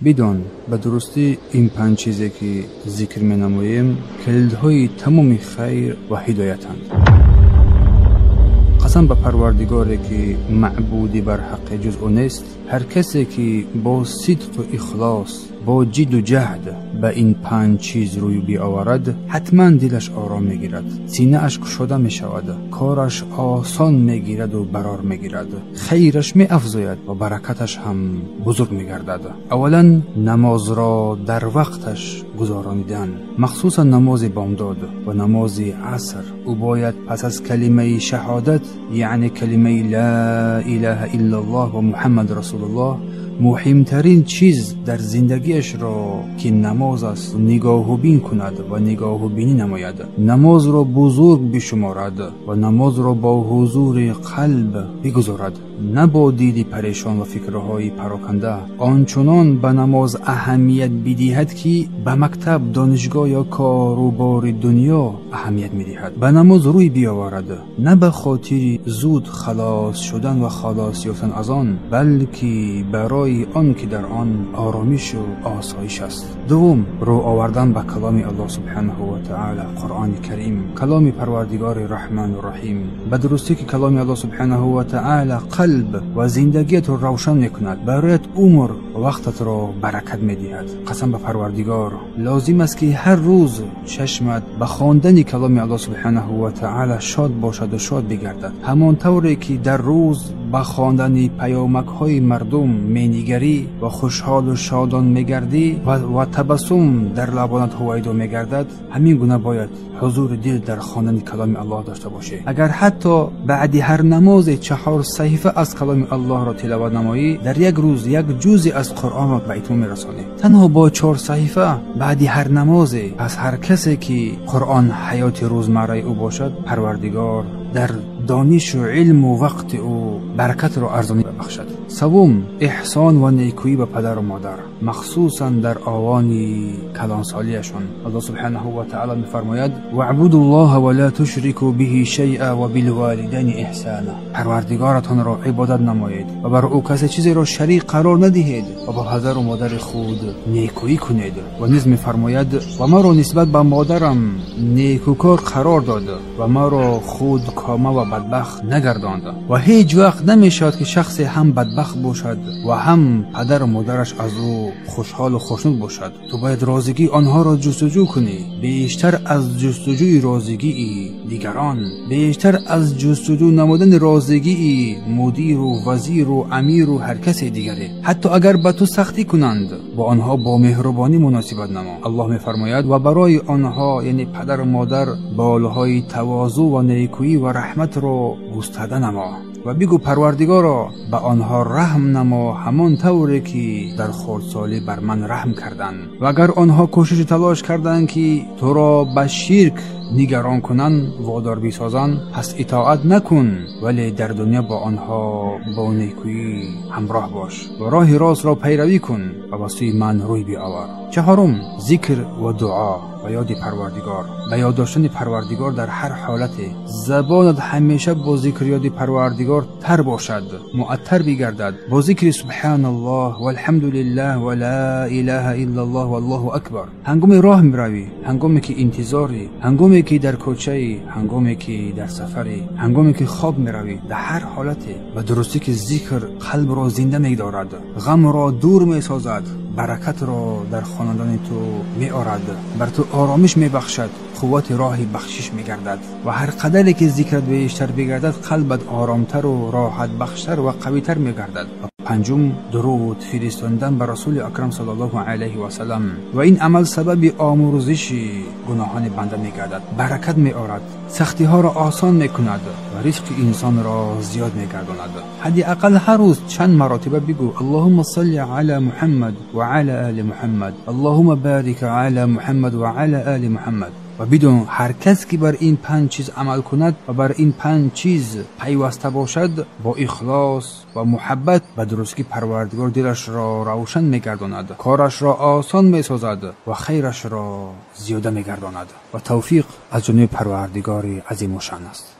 بدان به درستی این پنج چیزی که ذکر می نماییم کلیدهای تمام خیر و هدایتند. قسم به پروردگاری که معبودی بر حق جز او نیست، هر کسی که با صدق و اخلاص با جد و جهد به این پنج چیز روی بیاورد حتما دلش آرام میگیرد، سینه اش گشوده می شود، کارش آسان میگیرد و برار میگیرد، خیرش می افزاید و برکتش هم بزرگ میگردد. اولا نماز را در وقتش گذارانیدن، مخصوصا نماز بامداد و نماز عصر. او باید پس از کلمه شهادت یعنی کلمه لا اله الا الله و محمد رسول الله مهمترین چیز در زندگیش را که نماز است نگاه و بین کند و نگاه و بینی نماید، نماز را بزرگ بشمارد و نماز را با حضور قلب بگذارد، نه با دید پریشان و فکرهای پراکنده. آنچنان به نماز اهمیت بدهد که به مکتب، دانشگاه یا کاروبار دنیا اهمیت میدهد. به نماز روی بیاورد، نه به خاطر زود خلاص شدن و خلاص یافتن از آن، بلکه برای آن که در آن آرامش و آسایش است. دوم، رو آوردن به کلام الله سبحانه و تعالی، قرآن کریم، کلام پروردگار رحمان و رحیم. به درستی که کلام الله سبحانه و تعالی قلب و زندگیت رو روشن میکند، برایت عمر و وقتت را برکت میدهد. قسم به پروردگار لازم است که هر روز چشمت به خواندن کلام الله سبحانه و تعالی شاد باشد و شاد بگردد، همانطوری که در روز به خواندن پیامک های مردم مینگری و خوشحال و شادان میگردی و تبسم در لبانت هویدا میگردد، همین گونه باید حضور دل در خواندن کلام الله داشته باشی. اگر حتی بعد هر نماز 4 صحیفه از کلام الله را تلاوت نمایی، در یک روز یک جزء از قرآن را به اتمام میرسانی. تنها با 4 صحیفه بعد هر نماز، پس هر کسی که قرآن حیات روزمره او باشد، پروردگار در دانش و علم و وقت او برکت را ارزانی ببخشد. سوم، احسان و نیکویی به پدر و مادر، مخصوصا در آوان کلانسالیشان. الله سبحانه و تعالی میفرماید واعبدوا الله ولا تشركوا به شیئا و بالوالدین احسانا. پروردگارتان را عبادت نمایید و بر او کسی چیزی را شریک قرار ندهید و با پدر و مادر خود نیکویی کنید. و نیز میفرماید و ما را نسبت به مادرم نیکوکار قرار داد و ما را خود کامه و بدبخت نگرداند. و هیچ وقت نمیشود که شخص هم بدبخت باشد و هم پدر و مادرش از او خوشحال و خوشنود باشد. تو باید رازگی آنها را جستجو کنی، بیشتر از جستجوی رازگی دیگران، بیشتر از جستجو نمودن رازگی مدیر و وزیر و امیر و هر کس دیگری. حتی اگر به تو سختی کنند، با آنها با مهربانی مناسبت نما. الله میفرماید و برای آنها یعنی پدر و مادر بالهای تواضع و نیکویی و رحمت را گسترده نما و بگو پروردگارا به آنها رحم نما همان طوری که در خردسالی بر من رحم کردند. و اگر آنها کوشش تلاش کردند که تو را به شرک نگران کنن وادار بسازن، پس اطاعت نکن، ولی در دنیا با آنها با نیکویی همراه باش و راه راست را پیروی کن و به سوی من روی بیاور. چهارم، ذکر و دعا و یاد پروردگار، به یاد داشتن پروردگار در هر حالت. زبانت همیشه با ذکر یاد پروردگار تر باشد، معطر بگردد با ذکر سبحان الله و الحمد لله و لا اله الا الله و الله اکبر. هنگام راه میروی، هنگامی که انتظاری، هنگامی که در کوچه‌ای، هنگامی که در سفری، هنگامی که خواب میروی، در هر حالت و درستی که ذکر قلب را زنده می‌دارد، غم را دور می‌سازد، برکت را در خاندان تو می‌آورد، بر تو آرامش می‌بخشد، قوت راه بخشش می‌گردد. و هر قدری که ذکرت بیشتر بگردد، قلبت آرامتر و راحت بخشتر و قوی‌تر می‌گردد. پنجم، درود فرستاندن بر رسول اکرم صلی الله علیه و سلم و این عمل سبب آمرزش گناهان بنده می‌گردد، برکت می‌آورد، سختی ها را آسان می‌کند و رزق انسان را زیاد می‌گرداند. حداقل هر روز چند مرتبه بگو اللهم صل علی محمد و علی آل محمد، اللهم بارک علی محمد و علی آل محمد. و بدون هر کس که بر این 5 چیز عمل کند و بر این 5 چیز پیوسته باشد با اخلاص و محبت، به درستی پروردگار دلش را روشن می‌گرداند، کارش را آسان می‌سازد و خیرش را زیاده می‌گرداند. و توفیق از جانب پروردگار عظیم و شان است.